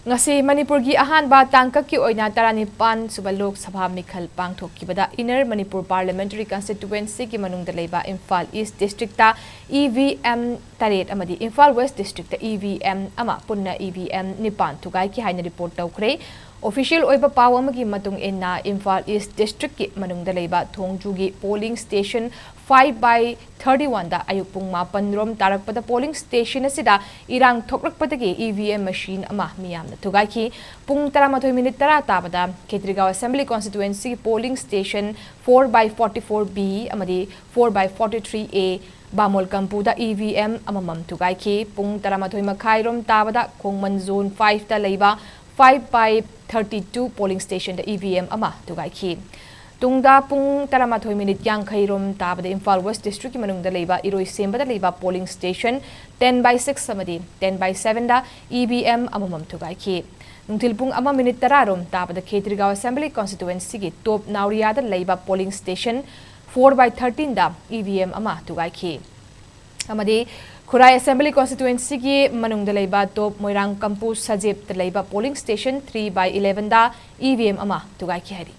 ngasi Manipur gi ahanba tangkak ki oina 19 suba Lok Sabha mikhal pangthokibada Inner Manipur Parliamentary Constituency ki manungda leiba Imphal East District ta EVM taret amadi Imphal West District ta EVM ama punna EVM nipan thugaikhi haina report toukhre Official oiba paw amagi matung inna Imphal East District ki manungda leiba thongjugi polling station 5/31 da ayupung mapan rom tarakpada polling station asida irang thokrakpadagi EVM machine ama miyamna thugaikhi pung 13 tara tabada Ketrigaon Assembly Constituency polling station 4/44B amadi 4/43A Bamol Kampuda EVM amamam thugaikhi pung 13 makhai rom tabada Khongman Zone 5 ta leiba 5/32 polling station the EVM ama thugaikhi tungda pung 13 yang khairom tabada Imphal West District manungda leiba iroi sembada leiba polling station 10/6 samadi 10/7 da EVM amamam thugaikhi nungthil pung ama minute tararom tabada Ketrigaon Assembly Constituency ki top nauriya da leiba polling station 4/13 da EVM ama thugaikhi amadi Khurai Assembly Constituency ki manungda leiba top Moirang Campus Sajep da leiba polling station 3/11 da EVM ama thugaikhi hari